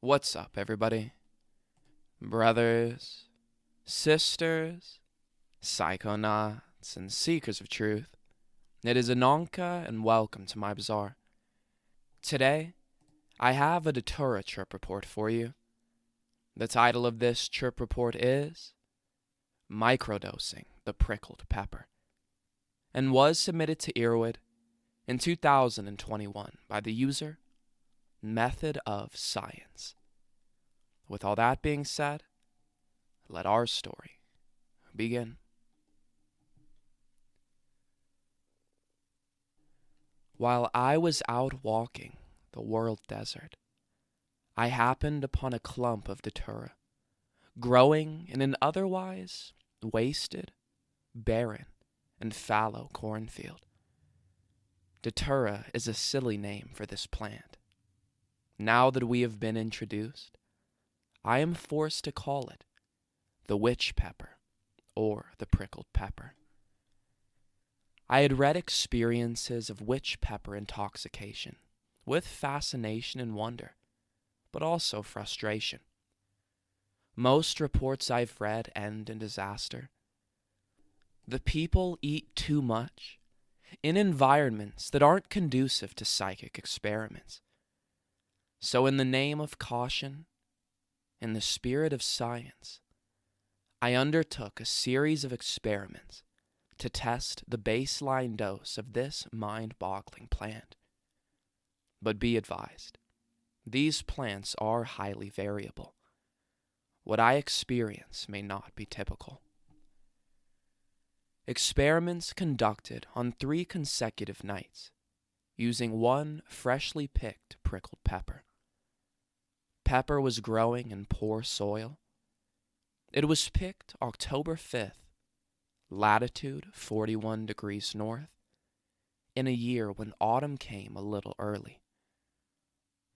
What's up, everybody? Brothers, sisters, psychonauts, and seekers of truth. It is Ananka, and welcome to my bazaar. Today, I have a Datura trip report for you. The title of this trip report is Microdosing the Prickled Pepper, and was submitted to Earwood in 2021 by the user Method of Science. With all that being said, let our story begin. While I was out walking the world desert, I happened upon a clump of Datura, growing in an otherwise wasted, barren, and fallow cornfield. Datura is a silly name for this plant. Now that we have been introduced, I am forced to call it the witch pepper or the prickled pepper. I had read experiences of witch pepper intoxication with fascination and wonder, but also frustration. Most reports I've read end in disaster. The people eat too much in environments that aren't conducive to psychic experiments. So in the name of caution, in the spirit of science, I undertook a series of experiments to test the baseline dose of this mind-boggling plant. But be advised, these plants are highly variable. What I experience may not be typical. Experiments conducted on 3 consecutive nights using one freshly picked prickled pepper. Pepper was growing in poor soil. It was picked October 5th, latitude 41 degrees north, in a year when autumn came a little early.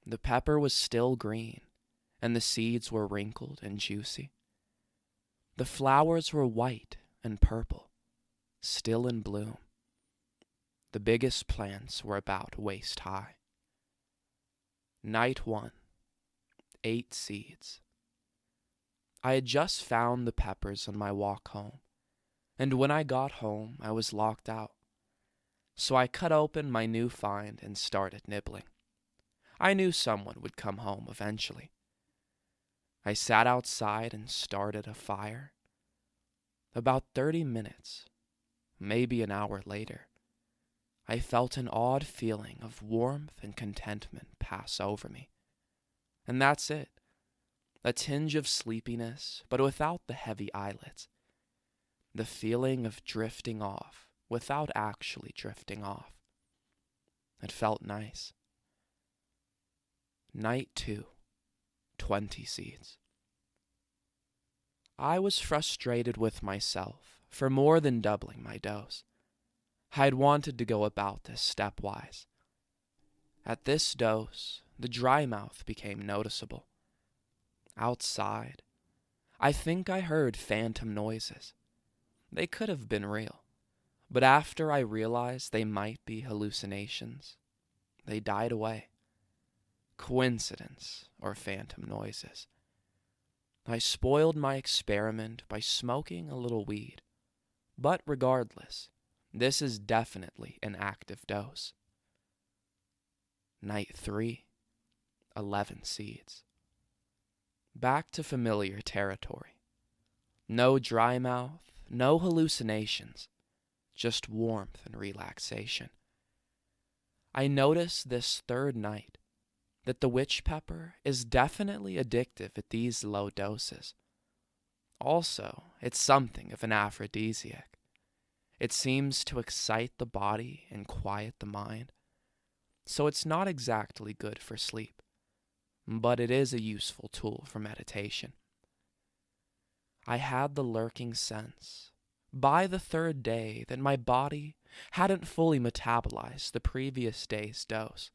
The pepper was still green, and the seeds were wrinkled and juicy. The flowers were white and purple, still in bloom. The biggest plants were about waist high. Night 1. 8 seeds. I had just found the peppers on my walk home, and when I got home, I was locked out. So I cut open my new find and started nibbling. I knew someone would come home eventually. I sat outside and started a fire. About 30 minutes, maybe an hour later, I felt an odd feeling of warmth and contentment pass over me. And that's it. A tinge of sleepiness, but without the heavy eyelids. The feeling of drifting off without actually drifting off. It felt nice. Night 2. 20 seeds. I was frustrated with myself for more than doubling my dose. I had wanted to go about this stepwise. At this dose, the dry mouth became noticeable. Outside, I think I heard phantom noises. They could have been real, but after I realized they might be hallucinations, they died away. Coincidence or phantom noises. I spoiled my experiment by smoking a little weed, but regardless, this is definitely an active dose. Night 3. 11 seeds. Back to familiar territory. No dry mouth, no hallucinations, just warmth and relaxation. I noticed this 3rd night that the witch pepper is definitely addictive at these low doses. Also, it's something of an aphrodisiac. It seems to excite the body and quiet the mind, so it's not exactly good for sleep, but it is a useful tool for meditation. I had the lurking sense, by the 3rd day, that my body hadn't fully metabolized the previous day's dose.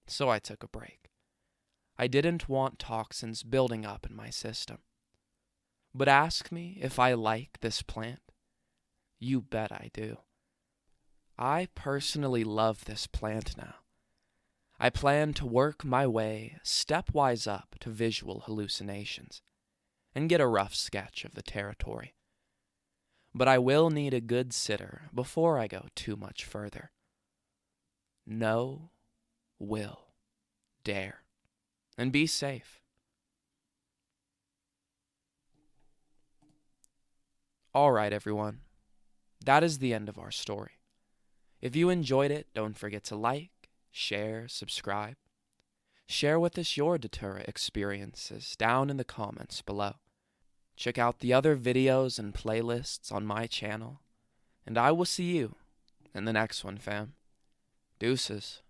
So I took a break. I didn't want toxins building up in my system. But ask me if I like this plant. You bet I do. I personally love this plant now. I plan to work my way stepwise up to visual hallucinations and get a rough sketch of the territory. But I will need a good sitter before I go too much further. Know, will, dare, and be safe. Alright, everyone. That is the end of our story. If you enjoyed it, don't forget to like, share, subscribe. Share with us your Datura experiences down in the comments below. Check out the other videos and playlists on my channel, and I will see you in the next one, fam. Deuces.